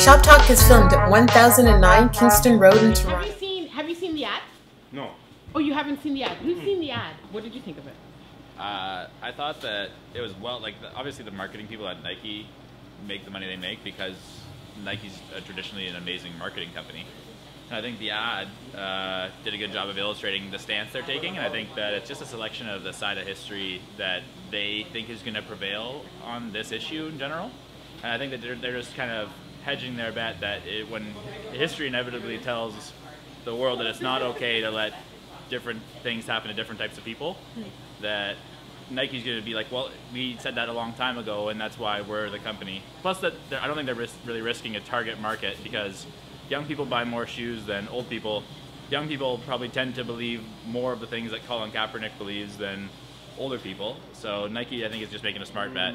Shop Talk is filmed at 1009 Kingston Road in Toronto. Have you seen the ad? No. Oh, you haven't seen the ad. Who's seen the ad? What did you think of it? I thought that it was obviously the marketing people at Nike make the money they make because Nike's traditionally an amazing marketing company. And I think the ad did a good job of illustrating the stance they're taking, and I think that it's just a selection of the side of history that they think is going to prevail on this issue in general. And I think that they're just kind of hedging their bet that when history inevitably tells the world that it's not okay to let different things happen to different types of people, that Nike's going to be like, well, we said that a long time ago, and that's why we're the company. Plus, that I don't think they're really risking a target market because young people buy more shoes than old people. Young people probably tend to believe more of the things that Colin Kaepernick believes than older people. So Nike, I think, is just making a smart bet.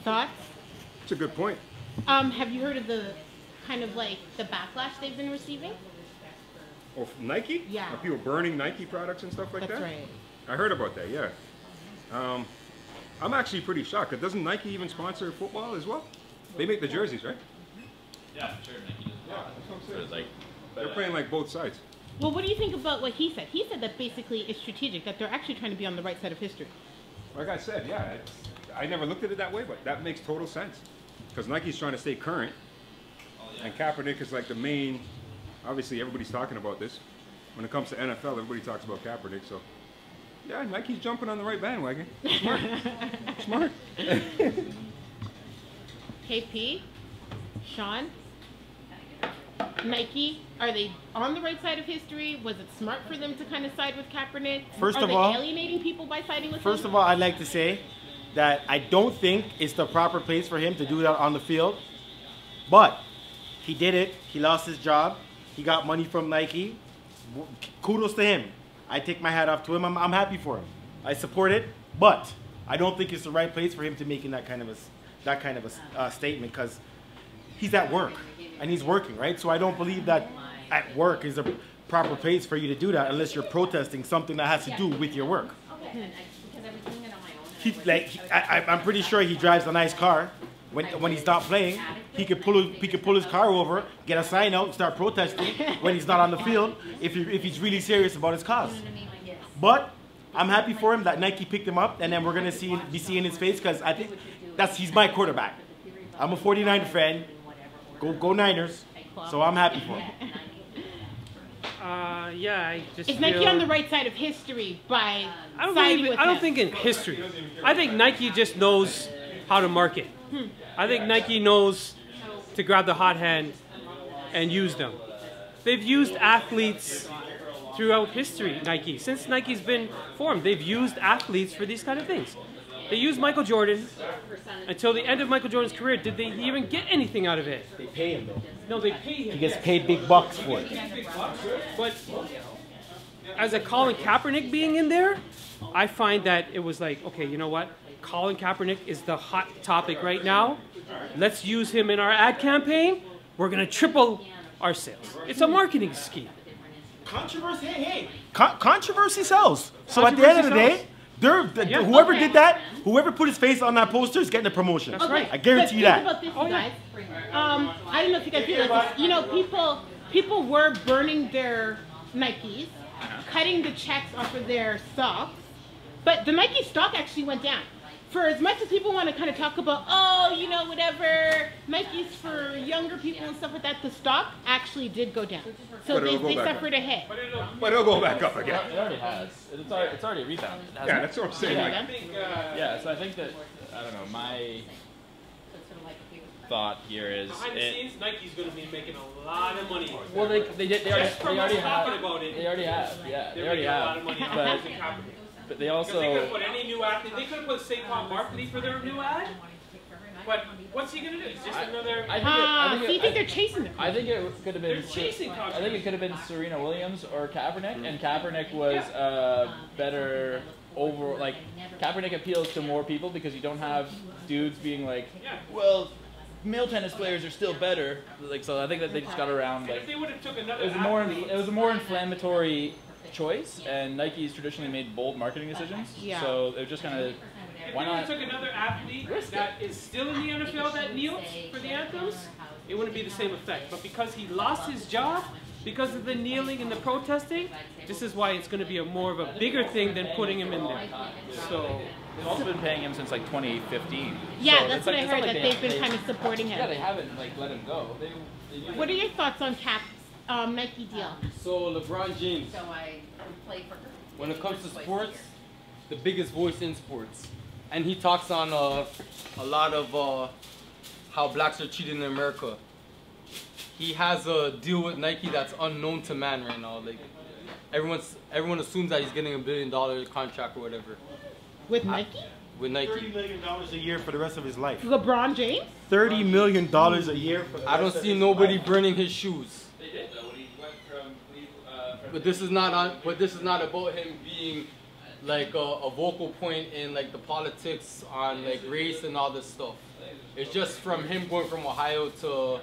Thoughts? It's a good point. Have you heard of the kind of like the backlash they've been receiving? Oh, from Nike? Yeah. Are people burning Nike products and stuff like that? That's right. I heard about that, yeah. I'm actually pretty shocked. Doesn't Nike even sponsor football as well? They make the jerseys, right? Yeah, sure. Nike does. Yeah, that's what I'm saying. So it's they're playing like both sides. Well, what do you think about what he said? He said that basically it's strategic, that they're actually trying to be on the right side of history. Like I said, yeah, I never looked at it that way, but that makes total sense. Because Nike's trying to stay current, and Kaepernick is like the main, obviously everybody's talking about this. When it comes to NFL, everybody talks about Kaepernick, so yeah, Nike's jumping on the right bandwagon. Smart. Smart. KP, Sean, Nike, are they on the right side of history? Was it smart for them to kind of side with Kaepernick? First are of they all, alienating people by siding with him? First of all, I'd like to say that I don't think it's the proper place for him to do that on the field. But he did it. He lost his job. He got money from Nike. Kudos to him. I take my hat off to him. I'm happy for him. I support it. But I don't think it's the right place for him to making that kind of a statement because he's at work and he's working, right? So I don't believe that at work is a proper place for you to do that unless you're protesting something that has to do with your work. I'm pretty sure he drives a nice car. When he's not playing, he could pull his car over, get a sign out, and start protesting when he's not on the field if he's really serious about his cause. But I'm happy for him that Nike picked him up, and then we're gonna be seeing his face because I think he's my quarterback. I'm a 49er fan. Go Niners. So I'm happy for him. Yeah, I just Is Nike on the right side of history by siding with him? I don't think in history. I think Nike just knows how to market. I think Nike knows to grab the hot hand and use them. They've used athletes throughout history, Nike. Since Nike's been formed, they've used athletes for these kind of things. They used Michael Jordan until the end of Michael Jordan's career. Did they even get anything out of it? They pay him though. No, they pay him. He gets paid big bucks for it. But as a Colin Kaepernick being in there, I find that it was like, okay, you know what? Colin Kaepernick is the hot topic right now. Let's use him in our ad campaign. We're going to triple our sales. It's a marketing scheme. Controversy, hey. Controversy sells. So at the end of the day, whoever did that, whoever put his face on that poster is getting a promotion. That's right. I guarantee you that. About this, guys. I don't know if you guys realize this. You know, people were burning their Nikes, cutting the checks off of their stocks, but the Nike stock actually went down. For as much as people want to kind of talk about, oh, you know, whatever, Nike's for younger people and stuff like that, the stock actually did go down. So they suffered a hit. But it'll go back up again. It already has. It's already rebounded. Yeah, that's what I'm saying. Yeah, so I think that, I don't know, my thought here is... Behind the scenes, Nike's going to be making a lot of money. Well, they already have. About it, They already have, yeah. They already making a lot have. of money on Kaepernick. But they also... They could have put any new athlete. They could have put Saquon Barkley for their new ad. But what's he gonna do? He's just another. So you think they're chasing them? I think it could have been. They're chasing. I think it could have been Serena Williams or Kaepernick, and Kaepernick was better over. Like Kaepernick appeals to more people because you don't have dudes being like, well, male tennis players are still better. Like, so I think that they just got around. Like, If they would have took another it was a more inflammatory choice, and Nike's traditionally made bold marketing decisions. Yeah. So they're just kind of, If why they would not? have took another athlete that is still in the NFL that kneels for the anthems, it wouldn't be the same effect. But because he lost his job, because of the kneeling and the protesting, this is why it's going to be more of a bigger thing than putting him in there. So They've also been paying him since like 2015. Yeah, So that's it's what like- I it's not heard, like that they've been kind of supporting him. Yeah, they haven't like let him go. They What are your thoughts on Cap's Nike deal? So LeBron James, So I play for her. when it comes to sports, the biggest voice in sports, and he talks on a lot of how blacks are treated in America. He has a deal with Nike that's unknown to man right now. Like everyone assumes that he's getting $1 billion contract or whatever With Nike? with Nike. $30 million a year for the rest of his life. LeBron James? $30 million a year for the I don't rest of see his nobody life. burning his shoes. They did though when he went from But this is not on. But this is not about him being like a vocal point in like the politics on like race and all this stuff. It's just from him going from Ohio to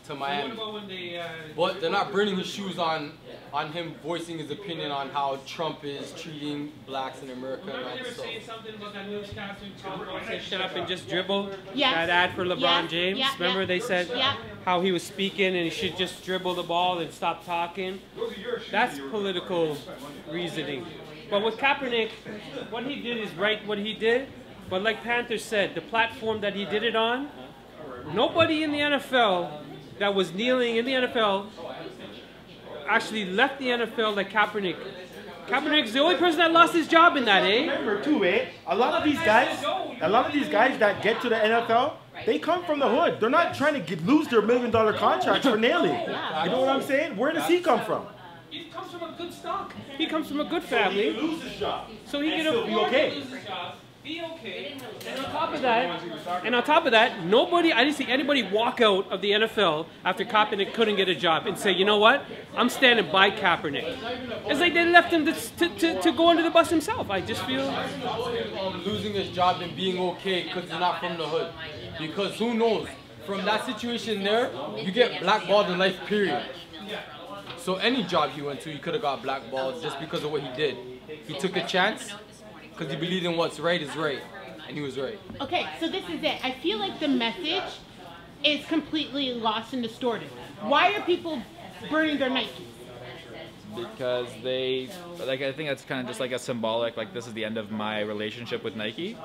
what Miami. about when they? But they're not burning his shoes on him voicing his opinion on how Trump is treating blacks in America and Remember all they were that stuff. saying something about that newscaster who said shut up and just dribble? Yes. That ad for LeBron Yeah, James. yeah, Remember yeah. they said Yeah. how he was speaking and he should just dribble the ball and stop talking. That's political reasoning. But with Kaepernick, what he did is right what he did. But like Panther said, the platform that he did it on, nobody in the NFL that was kneeling in the NFL actually left the NFL like Kaepernick. Kaepernick's the only person that lost his job in that, eh? Remember too, a lot of these guys that get to the NFL, they come from the hood. They're not trying to lose their $1 million contracts for nailing. You know what I'm saying? Where does he come from? He comes from a good stock. He comes from a good family. Lose his job. So he can still be afford okay. to lose his job, be okay. And on top of that, nobody, I didn't see anybody walk out of the NFL after Kaepernick couldn't get a job and say, you know what, I'm standing by Kaepernick. It's like they left him to go under the bus himself. I just feel. Losing his job and being okay because he's not from the hood. Because who knows? From that situation there, you get blackballed in life, period. So any job he went to, he could have got blackballed just because of what he did. He took a chance because he believed in what's right is right, and he was right. Okay, so this is it. I feel like the message is completely lost and distorted. Why are people burning their Nikes? because they like. I think that's kind of just like a symbolic. Like this is the end of my relationship with Nike.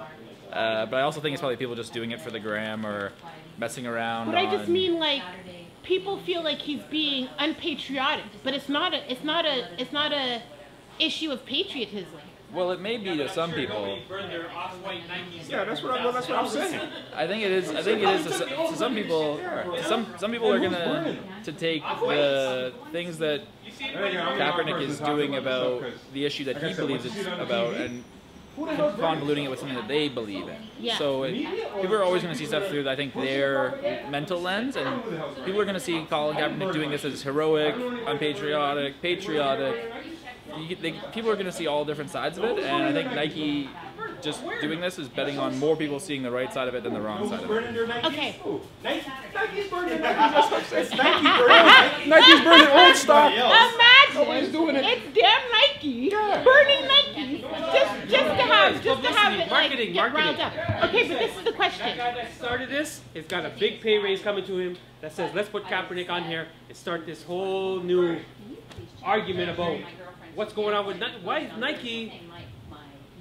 But I also think it's probably people just doing it for the gram or messing around. But I just mean like people feel like he's being unpatriotic, but it's not a issue of patriotism. Well, it may be to some people. Yeah, that's what I'm saying. I think it is to some people. Some people are gonna to take the things that Kaepernick is doing about the issue that he believes it's about and convoluting it with something that they believe in. Yeah. So people are always going to see stuff through, I think, their mental lens, and people are going to see Colin Kaepernick doing this as heroic, unpatriotic, patriotic. People are going to see all different sides of it, and I think Nike just doing this is betting on more people seeing the right side of it than the wrong side of it. Okay. Nike's burning Nike's burning old stock. Imagine doing it. it's damn Nike burning Nike just to have it like Marketing. get riled up. Okay, but this is the That question. guy that started this has got a big pay raise coming to him that says, let's put Kaepernick on here and start this whole new argument about what's going on with Nike. Why is Nike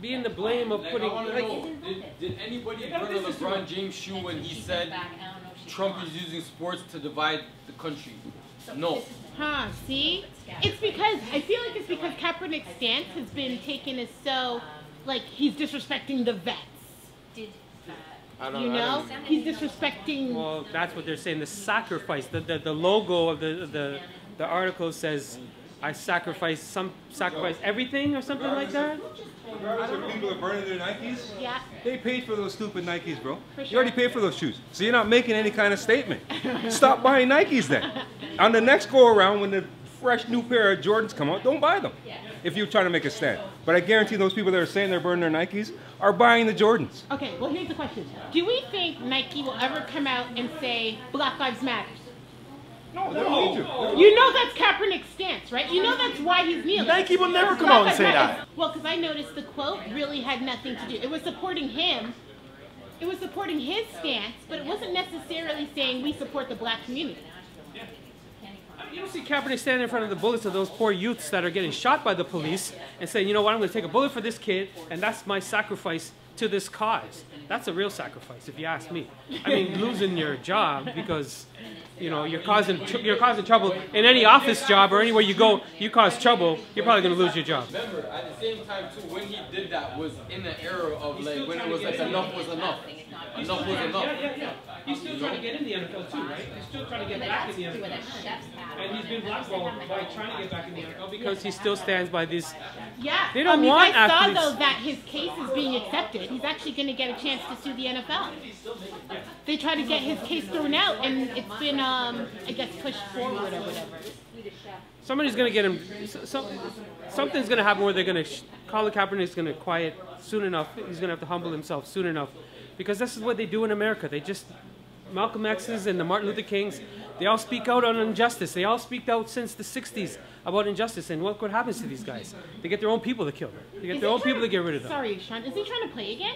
being the blame of putting... Did anybody burn a LeBron James shoe when he said Trump is using sports to divide the country? No. Huh, see? It's because, I feel like it's because Kaepernick's stance has been taken as so, like, he's disrespecting the vets. You know? He's disrespecting... Well, that's what they're saying, the sacrifice. The logo of the article says, I sacrifice everything or something like that. Regardless if people are burning their Nikes, Yeah. they paid for those stupid Nikes, bro. For You sure. already paid for those shoes. So you're not making any kind of statement. Stop buying Nikes then. On the next go around, when the fresh new pair of Jordans come out, don't buy them. If you're trying to make a stand. But I guarantee those people that are saying they're burning their Nikes are buying the Jordans. Okay, well here's the question. Do we think Nike will ever come out and say Black Lives Matter? No, they don't need to. You know that's Kaepernick's stance, right? You know that's why he's kneeling. Nike will never come out and say that. Well, because I noticed the quote really had nothing to do. It was supporting him. It was supporting his stance, but it wasn't necessarily saying we support the black community. You don't see Kaepernick standing in front of the bullets of those poor youths that are getting shot by the police and saying, you know what, I'm going to take a bullet for this kid, and that's my sacrifice to this cause. That's a real sacrifice, if you ask me. I mean, losing your job because, you know, you're causing trouble in any office job or anywhere you go. You cause trouble, you're probably going to lose your job. Remember, at the same time too, when he did that was in the era of like when it was like enough was enough. Enough was enough. Yeah. He's still trying to get in the NFL too, right? He's still trying to get back in the NFL. And he's been blackballed by trying to get back in the NFL because he still stands by these. Yeah, they don't want you guys athletes. saw though that his case is being accepted. He's actually going to get a chance to sue the NFL. They tried to get his case thrown out, and it's been, I guess, pushed forward or whatever. Somebody's going to get him. Something's going to happen where they're going to. Colin Kaepernick's going to quiet soon enough. He's going to have to humble himself soon enough, because this is what they do in America. They just. Malcolm X's and the Martin Luther Kings, they all speak out on injustice. They all speak out since the 60s about injustice. And what happens to these guys? They get their own people to kill them. They get their own people to get rid of them. Sorry, Sean. Is he trying to play again?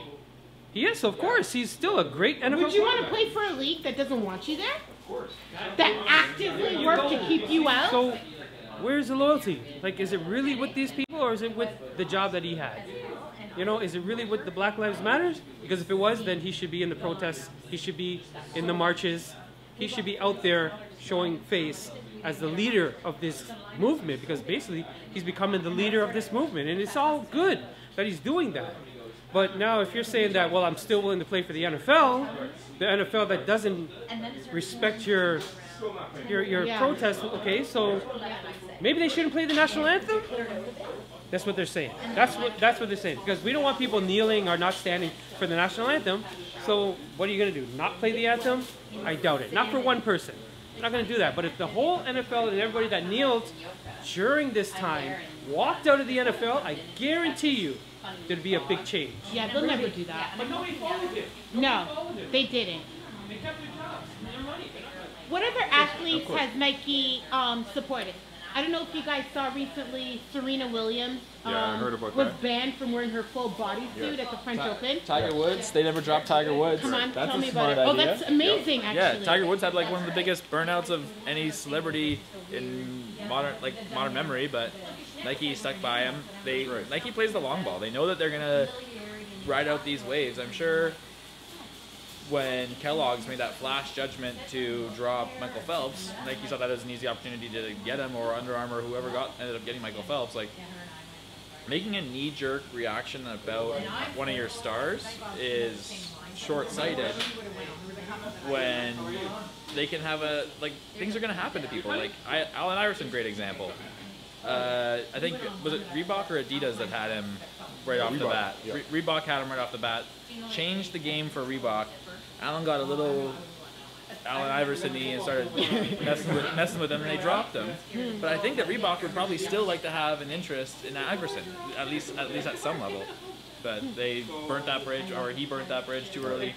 Yes, of course. He's still a great NFL player. Would you want to play for a league that doesn't want you there? Of course. That actively work to keep you out? So, where's the loyalty? Like, is it really with these people or is it with the job that he had? You know, is it really with the Black Lives Matter? Because if it was, then he should be in the protests. He should be in the marches. He should be out there showing face as the leader of this movement, because basically he's becoming the leader of this movement. And it's all good that he's doing that. But now if you're saying that, well, I'm still willing to play for the NFL that doesn't respect your protest, okay, so maybe they shouldn't play the national anthem? That's what they're saying. That's what they're saying. Because we don't want people kneeling or not standing for the national anthem. So what are you going to do? Not play the anthem? I doubt it. Not for one person. They're not going to do that. But if the whole NFL and everybody that kneeled during this time walked out of the NFL, I guarantee you there'd be a big change. Yeah, they'll never do that. But nobody followed it. No, they didn't. They kept their jobs and their money. What other athletes has Nike supported? I don't know if you guys saw recently Serena Williams I heard about was that. banned from wearing her full bodysuit at the French Open. Tiger Woods, they never dropped Tiger Woods. Come on, That's tell a me about smart it. idea. Oh, that's amazing, actually. Yeah, Tiger Woods had like one of the biggest burnouts of any celebrity in modern memory, but Nike stuck by him. Nike plays the long ball. They know that they're gonna ride out these waves. I'm sure when Kellogg's made that flash judgment to drop Michael Phelps, Nike saw that as an easy opportunity to get him, or Under Armour, whoever ended up getting Michael Phelps. Like, making a knee-jerk reaction about one of your stars is short-sighted when they can have things are going to happen to people. Like, Allen Iverson, great example. I think, was it Reebok or Adidas that had him right off the bat? Yeah. Reebok had him right off the bat, changed the game for Reebok. Allen got a little Allen Iverson-y and started messing with him, and they dropped him. But I think that Reebok would probably still like to have an interest in Iverson, at least at some level. But they burnt that bridge, or he burnt that bridge too early.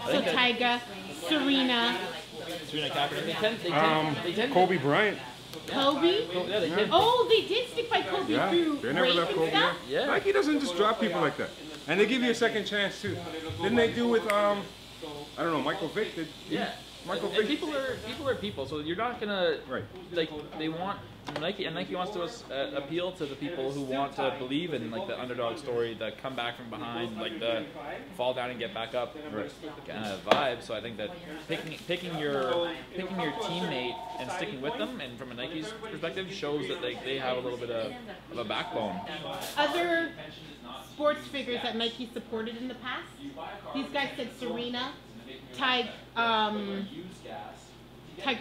So Tiger, Serena, Kaepernick, they tend Kobe Bryant. Kobe. Yeah, they did. Oh, they did stick by Kobe Yeah, through they never rape left and Kobe. stuff. Yeah. Nike doesn't just drop people like that. And they give you a second chance too. Didn't they do with I don't know, Michael Vick? Yeah. Michael And Vick. people are people, so you're not gonna like they want Nike, and Nike wants to appeal to the people who want to believe in like the underdog story, the come back from behind, like the fall down and get back up kind of vibe. So I think that picking your teammate and sticking with them, and from a Nike's perspective, shows that they have a little bit of a backbone. Other sports figures that Nike supported in the past. These guys said Serena, Tiger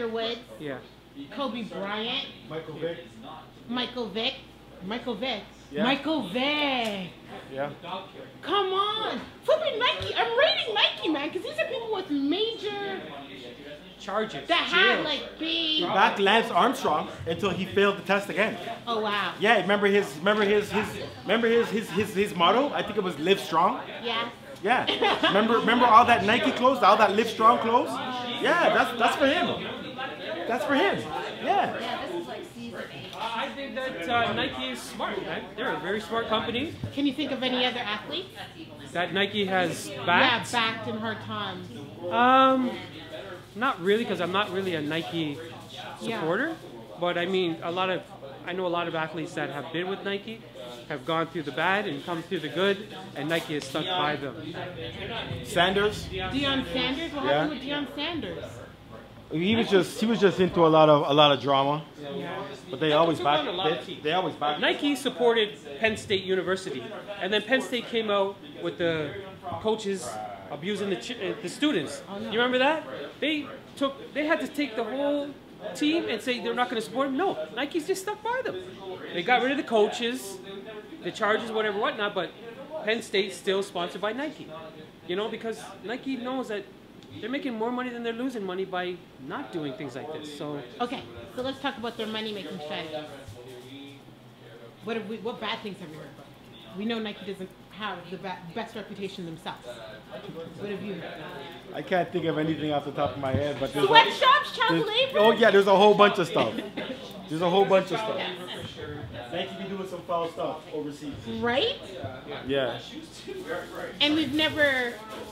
Woods, Yeah. Kobe Bryant, Michael Vick. Michael Vick. Yeah. Michael Vick. Yeah. Come on. Flipping Nike. I'm rating Nike, man, because these are people with major charges. That had jail. like big. Back Lance Armstrong until he failed the test again. Oh wow. Yeah, remember his motto? I think it was "Live Strong." Yeah. Yeah. remember all that Nike clothes, all that Live Strong clothes? Yeah, that's for him. That's for him. Yeah. I think that Nike is smart, man. They're a very smart company. Can you think of any other athletes? That Nike has backed. Yeah, backed in hard times. Not really, because I'm not really a Nike supporter. But I mean, I know a lot of athletes that have been with Nike, have gone through the bad and come through the good, and Nike has stuck by them. Sanders? Deion Sanders? What happened with Deion Sanders? He was just into a lot of drama. But they always back. They always back. Nike supported Penn State University, and then Penn State came out with the coaches abusing the students. You remember that? They had to take the whole team and say they're not going to support them. No, Nike's just stuck by them. They got rid of the coaches, the charges, whatever, whatnot. But Penn State's still sponsored by Nike. You know, because Nike knows that they're making more money than they're losing money by not doing things like this. So okay, so let's talk about their money-making strategy. What bad things have we heard about? We know Nike doesn't have the best reputation themselves. What have you heard? I can't think of anything off the top of my head, but Sweatshops, child labor. Oh yeah, there's a whole bunch of stuff. There's a whole bunch of stuff. Nike be doing some foul stuff overseas. Right? Yeah. And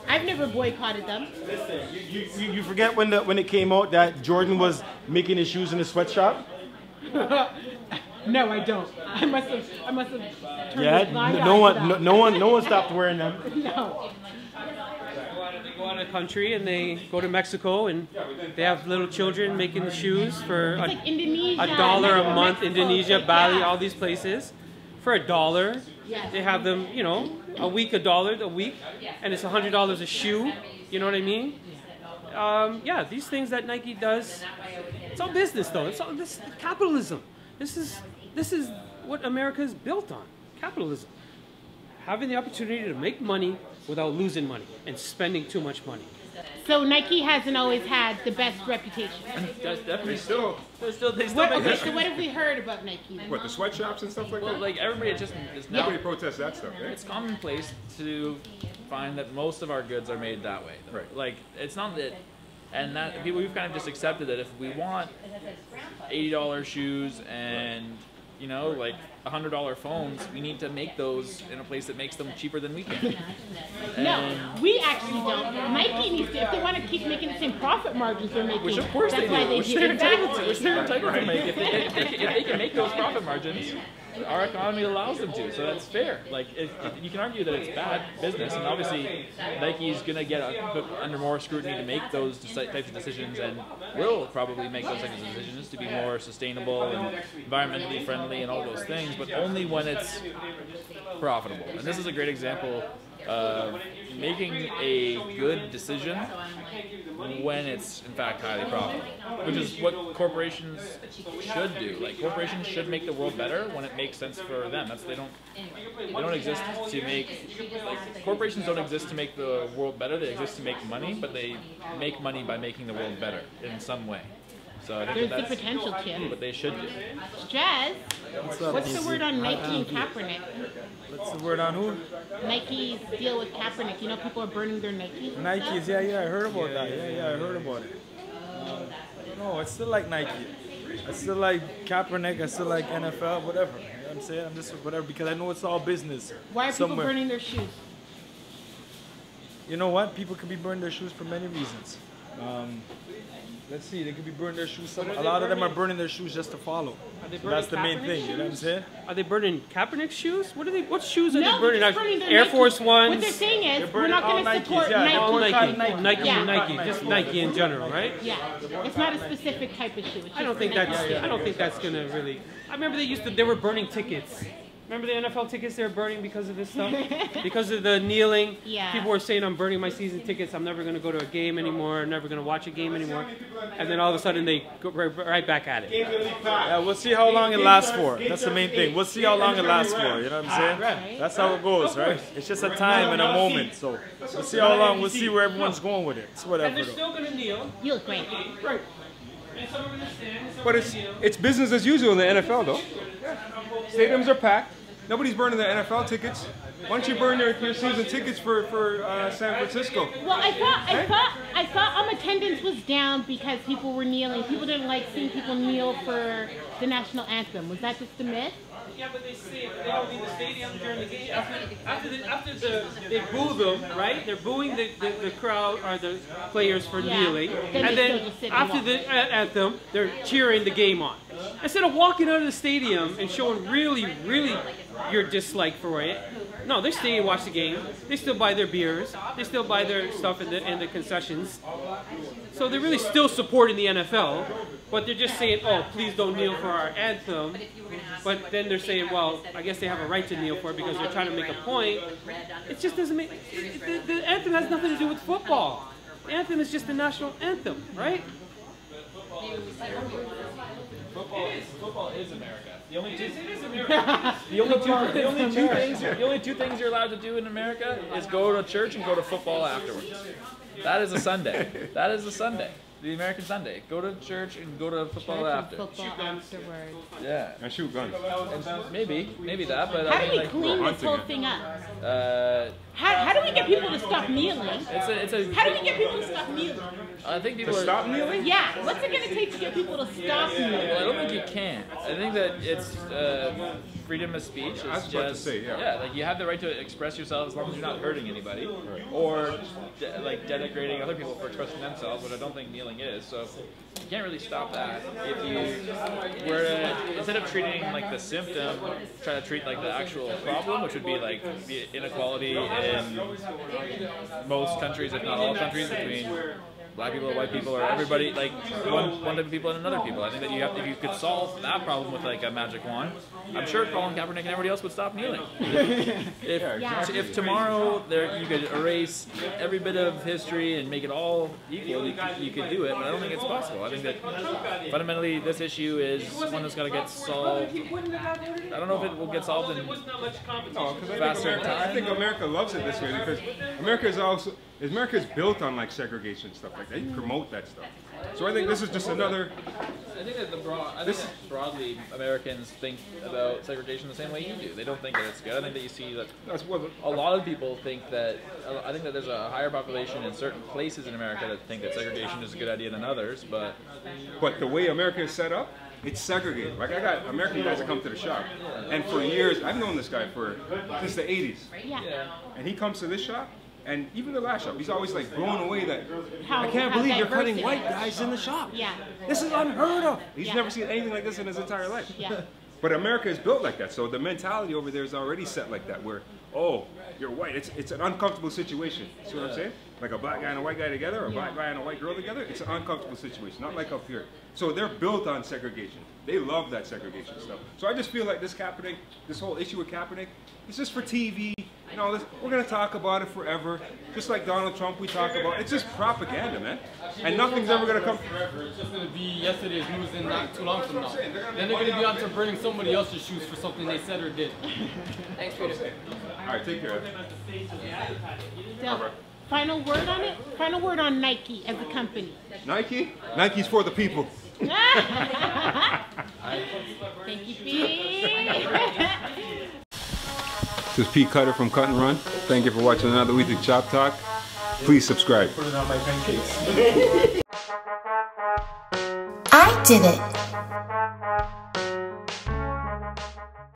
I've never boycotted them. Listen, you forget when it came out that Jordan was making his shoes in a sweatshop? No, I don't. I must have turned Yeah, a blind eye no to one stopped wearing them. No. they go out of the country and they go to Mexico and they have little children making the shoes for It's like Indonesia, $1 a month. Mexico, Indonesia, like, Bali, yeah. all these places for $1. Yes. They have them, you know, a week $1 a week, and it's $100 a shoe. You know what I mean? Yeah, these things that Nike does, it's all business though. It's all this capitalism. This is what America is built on. Capitalism. Having the opportunity to make money without losing money and spending too much money. So Nike hasn't always had the best reputation. That's definitely They still, they still Okay, make so what have we heard about Nike? what, the sweatshops and stuff like well, that? like everybody it's now Nobody protests that stuff, right? it's commonplace to find that most of our goods are made that way. Though. Right. Like it's not that, and that we've kind of just accepted that if we want $80 shoes and like $100 phones, we need to make those in a place that makes them cheaper than we can. No, we actually don't. Nike needs to, if they want to keep making the same profit margins they're making, Which of course that's they why do. they Which give they're it back entitled to. to Which us. they're entitled to make. If they can make those profit margins, our economy allows them to. So that's fair. Like you can argue that it's bad business, and obviously Nike's gonna get put under more scrutiny to make those types of decisions, and will probably make those types of decisions to be more sustainable and environmentally friendly and all those things, but only when it's profitable. And this is a great example of making a good decision when it's in fact highly profitable, which is what corporations should do. Like corporations should make the world better when it makes sense for them. They don't exist to make, corporations don't exist to make the world better. They exist to make money, but they make money by making the world better in some way. So I think There's the potential to. what they should do. Jazz, what's the word on Nike and Kaepernick? What's the word on who? Nike's deal with Kaepernick. People are burning their Nikes. and Nikes, stuff? yeah, I heard about that. Yeah, I heard about it. I don't know, I still like Nike. I still like Kaepernick, I still like NFL, whatever. You know what I'm saying? I'm just whatever, because I know it's all business. Why are people somewhere. burning their shoes? You know what? People could be burning their shoes for many reasons. Let's see, they could be burning their shoes. A lot of them are burning their shoes just to follow. So that's the main thing, you know what I'm saying? Are they burning Kaepernick's shoes? What shoes are No, they burning? they're just burning their Air Nikes. Force Ones. What they're saying is, They're we're not burning going all to support Nikes, yeah. Nike. all Nike, Nike. Yeah. Nike, just Nike in general, right? Yeah, it's not a specific type of shoe. It's I don't just think Nike. that's. I don't think that's gonna really. I remember they were burning tickets. Remember the NFL tickets they were burning because of this stuff? Because of the kneeling? Yeah. People were saying, I'm burning my season tickets, I'm never going to go to a game anymore, I'm never going to watch a game anymore. And then all of a sudden they go right back at it. Yeah, we'll see how long it lasts for. That's the main thing. We'll see how long it lasts for. You know what I'm saying? That's how it goes, right? It's just a time and a moment. So we'll see how long. We'll see where everyone's going with it. It's whatever. And they're still going to kneel. You look great. Right. And some are going to stand. But it's business as usual in the NFL, though. Yeah. Stadiums are packed. Nobody's burning their NFL tickets. Why don't you burn your season tickets for San Francisco? Well, I thought attendance was down because people were kneeling. People didn't like seeing people kneel for the national anthem. Was that just a myth? Yeah, but they say they don't leave the stadium during the game. After they boo them, right? They're booing the crowd or the players for kneeling, and then after the anthem, they're cheering the game on. Instead of walking out of the stadium and showing really your dislike for it, no, they stay and watch the game. They still buy their beers. They still buy their stuff in the concessions. So they're really still supporting the NFL, but they're just saying, oh, please don't kneel for our anthem. But then they're saying, well, I guess they have a right to kneel for it because they're trying to make a point. It just doesn't make... The anthem has nothing to do with football. The anthem is just the national anthem, right? Football is America. The only two things you're allowed to do in America is go to church and go to football afterwards. That is a Sunday. That is a Sunday. The American Sunday. Go to church and go to football after. Afterwards. Yeah. And shoot guns. Maybe that, but How I do mean, we clean this whole thing up? How do we get people to stop kneeling? How do we get people to stop kneeling? I think people stop kneeling? Yeah. What's it going to take to get people to stop kneeling? Well, I don't think you can. I think that it's freedom of speech. It's I was about to say, yeah, like you have the right to express yourself as long as you're not hurting anybody, or like denigrating other people for expressing themselves, which I don't think kneeling is. So you can't really stop that. If you were to, instead of treating like the symptom, try to treat like the actual problem, which would be like the inequality in most countries, if not all countries, between black people or white people or everybody, like one type of people and another people. I think that if you could solve that problem with like a magic wand, I'm sure Colin Kaepernick and everybody else would stop kneeling. If tomorrow you could erase every bit of history and make it all equal, you could do it, but I don't think it's possible. I think that fundamentally this issue is one that's got to get solved. I don't know if it will get solved in faster time. I think America loves it this way because America's built on like segregation and stuff like that. You promote that stuff. So I think this is just another. I think that broadly Americans think about segregation the same way you do. They don't think that it's good. I think that you see that a lot of people think that. I think that there's a higher population in certain places in America that think that segregation is a good idea than others. But the way America is set up, it's segregated. Like I got American guys that come to the shop, and for years I've known this guy since the 80s. Yeah. And he comes to this shop. And even the last shop, he's always like blown away that I can't believe you're cutting white guys in the shop. Yeah. This is unheard of. He's never seen anything like this in his entire life. Yeah. But America is built like that, so the mentality over there is already set like that, where, oh, you're white. It's an uncomfortable situation. See what I'm saying? Like a black guy and a white guy together, or a black guy and a white girl together, it's an uncomfortable situation, not like up here. So they're built on segregation. They love that segregation stuff. So I just feel like this whole issue with Kaepernick, it's just for TV. You know, we're going to talk about it forever. Just like Donald Trump, we talk about it. It's just propaganda, man. And nothing's ever going to come forever. It's just going to be yesterday's news and not too long from now. Then they're going to be out there burning somebody else's shoes for something they said or did. Thanks, Peter. All right, take care. So, final word on it? Final word on Nike as a company. Nike? Nike's for the people. Thank you, Pete. This is Pete Cutter from Cut and Run. Thank you for watching another week of Chop Talk. Please subscribe. Put it on my pancakes. I did it.